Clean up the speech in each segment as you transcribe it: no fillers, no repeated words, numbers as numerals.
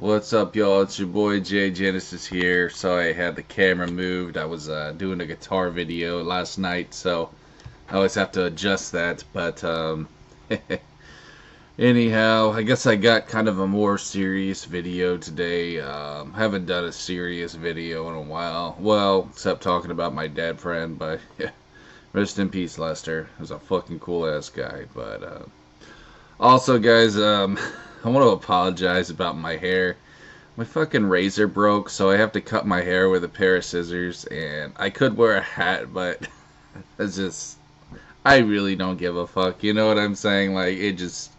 What's up, y'all? It's your boy Jay Genesis here. Sorry I had the camera moved. I was doing a guitar video last night, so I always have to adjust that. But anyhow, I guess I got kind of a more serious video today. Haven't done a serious video in a while. Well, except talking about my dead friend, but yeah, rest in peace, Lester. He was a fucking cool ass guy. But also, guys, I want to apologize about my hair. My fucking razor broke, so I have to cut my hair with a pair of scissors, and I could wear a hat, but it's just, I really don't give a fuck. You know what I'm saying? Like, it just,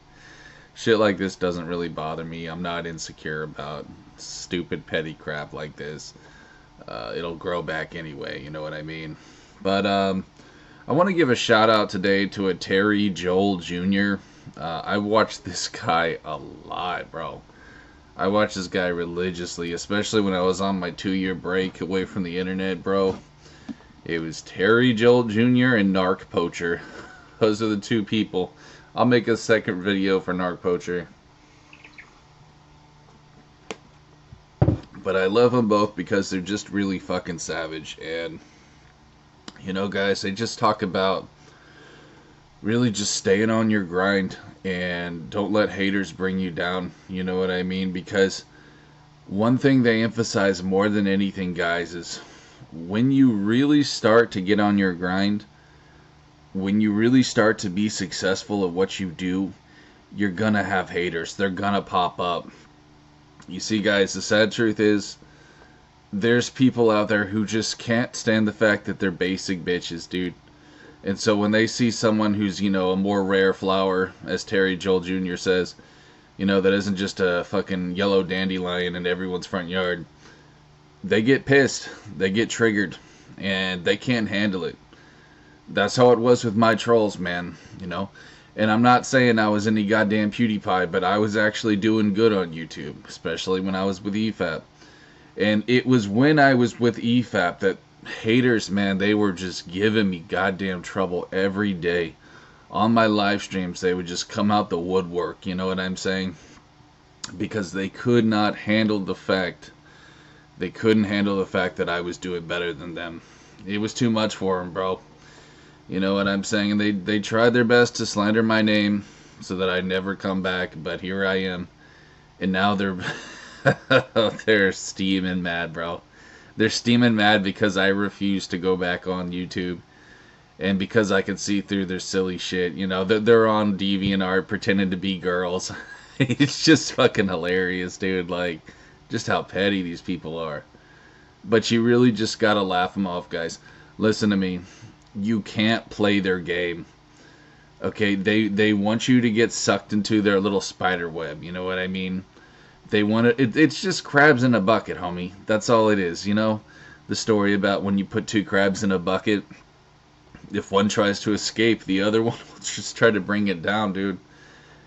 shit like this doesn't really bother me. I'm not insecure about stupid petty crap like this. It'll grow back anyway, you know what I mean? But, I want to give a shout out today to a Terry Joel Jr. I watched this guy a lot, bro. I watched this guy religiously, especially when I was on my 2-year break away from the internet, bro. It was Terry Joel Jr. and Narc Poacher. Those are the two people. I'll make a second video for Narc Poacher. But I love them both because they're just really fucking savage. And, you know, guys, they just talk about really just staying on your grind and don't let haters bring you down. You know what I mean? Because one thing they emphasize more than anything, guys, is when you really start to get on your grind, when you really start to be successful at what you do, you're gonna have haters. They're gonna pop up. You see, guys, the sad truth is there's people out there who just can't stand the fact that they're basic bitches, dude. And so when they see someone who's, you know, a more rare flower, as Terry Joel Jr. says, you know, that isn't just a fucking yellow dandelion in everyone's front yard, they get pissed, they get triggered, and they can't handle it. That's how it was with my trolls, man, you know. And I'm not saying I was any goddamn PewDiePie, but I was actually doing good on YouTube, especially when I was with EFAP. And it was when I was with EFAP that haters, man, they were just giving me goddamn trouble every day. On my live streams, they would just come out the woodwork, you know what I'm saying? Because they could not handle the fact, they couldn't handle the fact that I was doing better than them. It was too much for them, bro. You know what I'm saying? And they tried their best to slander my name so that I'd never come back, but here I am. And now they're they're steaming mad, bro. They're steaming mad because I refuse to go back on YouTube. And because I can see through their silly shit. You know, they're on DeviantArt pretending to be girls. It's just fucking hilarious, dude. Like, just how petty these people are. But you really just gotta laugh them off, guys. Listen to me. You can't play their game. Okay, they want you to get sucked into their little spider web. You know what I mean? They want it's just crabs in a bucket, homie. That's all it is, you know? The story about when you put two crabs in a bucket, if one tries to escape, the other one will just try to bring it down, dude.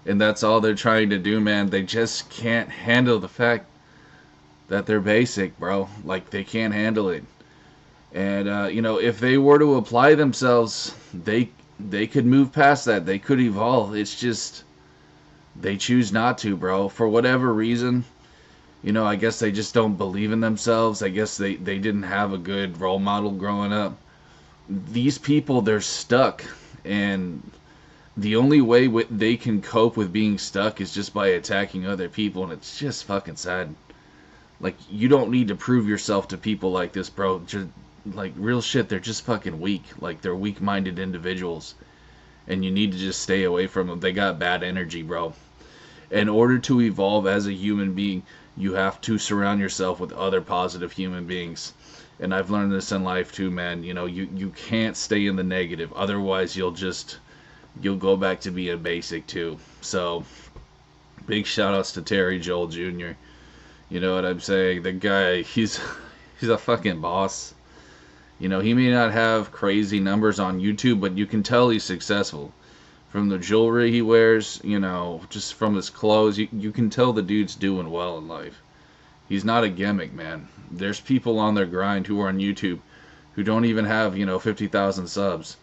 And that's all they're trying to do, man. They just can't handle the fact that they're basic, bro. Like, they can't handle it. And, you know, if they were to apply themselves, they could move past that. They could evolve. It's just they choose not to, bro. For whatever reason, you know, I guess they just don't believe in themselves. I guess they didn't have a good role model growing up. These people, they're stuck. And the only way they can cope with being stuck is just by attacking other people. And it's just fucking sad. Like, you don't need to prove yourself to people like this, bro. Just, like, real shit, they're just fucking weak. Like, they're weak-minded individuals. And you need to just stay away from them. They got bad energy, bro. In order to evolve as a human being, you have to surround yourself with other positive human beings. And I've learned this in life too, man. You know, you can't stay in the negative. Otherwise, you'll go back to being basic too. So, big shout outs to Terry Joel Jr. You know what I'm saying? The guy, he's a fucking boss. You know, he may not have crazy numbers on YouTube, but you can tell he's successful. From the jewelry he wears, you know, just from his clothes, you can tell the dude's doing well in life. He's not a gimmick, man. There's people on their grind who are on YouTube who don't even have, you know, 50,000 subs.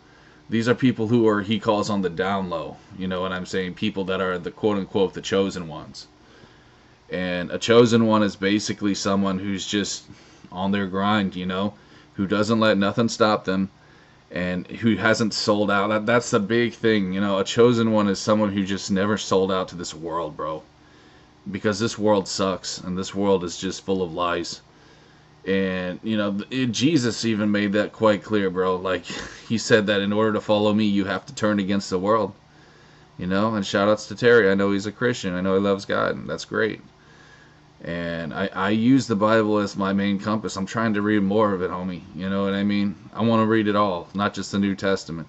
These are people who are, he calls on the down low. You know what I'm saying? People that are the quote-unquote the chosen ones. And a chosen one is basically someone who's just on their grind, you know, who doesn't let nothing stop them, and who hasn't sold out. That's the big thing, you know. A chosen one is someone who just never sold out to this world, bro. Because this world sucks, and this world is just full of lies. And, you know, Jesus even made that quite clear, bro. Like, he said that in order to follow me, you have to turn against the world. You know, and shout outs to Terry. I know he's a Christian. I know he loves God, and that's great. And I use the Bible as my main compass. I'm trying to read more of it, homie. You know what I mean? I want to read it all, not just the New Testament.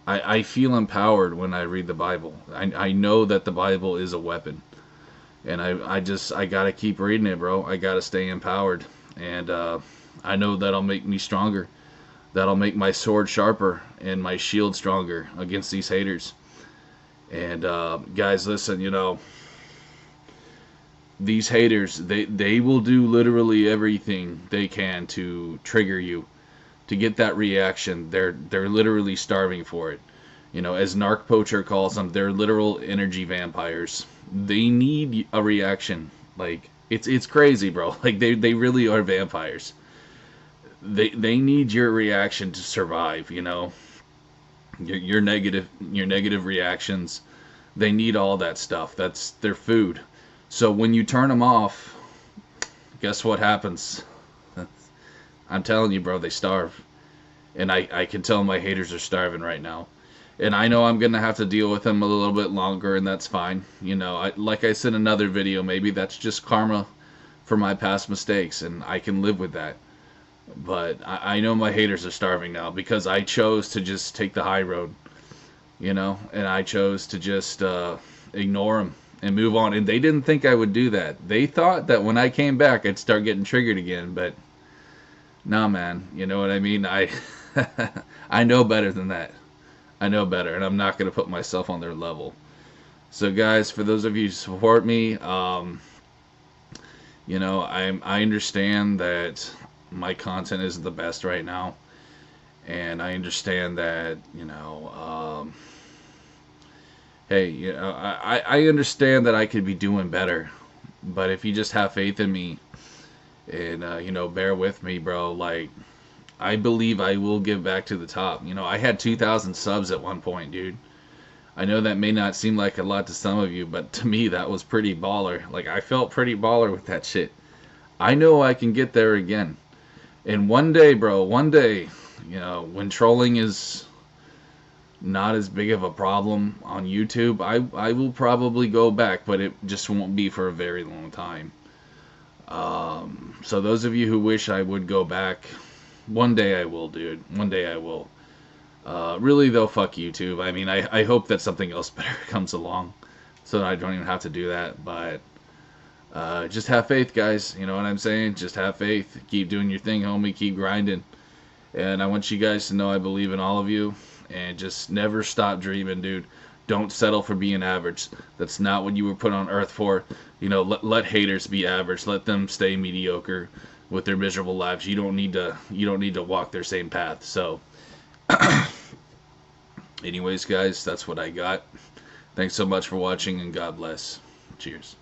I feel empowered when I read the Bible. I know that the Bible is a weapon. And I got to keep reading it, bro. I got to stay empowered. And I know that'll make me stronger. That'll make my sword sharper and my shield stronger against these haters. And guys, listen, you know, these haters, they will do literally everything they can to trigger you, to get that reaction. They're literally starving for it. You know, as Narc Poacher calls them, they're literal energy vampires. They need a reaction. Like, it's crazy, bro. Like, they really are vampires. They need your reaction to survive, you know. Your negative reactions. They need all that stuff. That's their food. So when you turn them off, guess what happens? I'm telling you, bro, they starve. And I can tell my haters are starving right now. And I know I'm going to have to deal with them a little bit longer, and that's fine. You know, like I said in another video, maybe that's just karma for my past mistakes, and I can live with that. But I know my haters are starving now because I chose to just take the high road, you know, and I chose to just ignore them and move on. And they didn't think I would do that. They thought that when I came back, I'd start getting triggered again. But nah, man, you know what I mean? I know better than that. I know better, and I'm not going to put myself on their level. So, guys, for those of you who support me, you know, I understand that my content isn't the best right now, and I understand that, you know, hey, you know, I understand that I could be doing better, but if you just have faith in me and, you know, bear with me, bro, like, I believe I will give back to the top. You know, I had 2,000 subs at one point, dude. I know that may not seem like a lot to some of you, but to me, that was pretty baller. Like, I felt pretty baller with that shit. I know I can get there again. And one day, bro, one day, you know, when trolling is not as big of a problem on YouTube, I will probably go back, but it just won't be for a very long time. So those of you who wish I would go back, one day I will, dude. One day I will. Really, though, fuck YouTube. I mean, I hope that something else better comes along so that I don't even have to do that. But just have faith, guys. You know what I'm saying? Just have faith. Keep doing your thing, homie. Keep grinding. And I want you guys to know I believe in all of you. And just never stop dreaming, dude. Don't settle for being average. That's not what you were put on earth for. You know, let haters be average. Let them stay mediocre with their miserable lives. You don't need to walk their same path. So anyways, guys, that's what I got. Thanks so much for watching, and God bless. Cheers.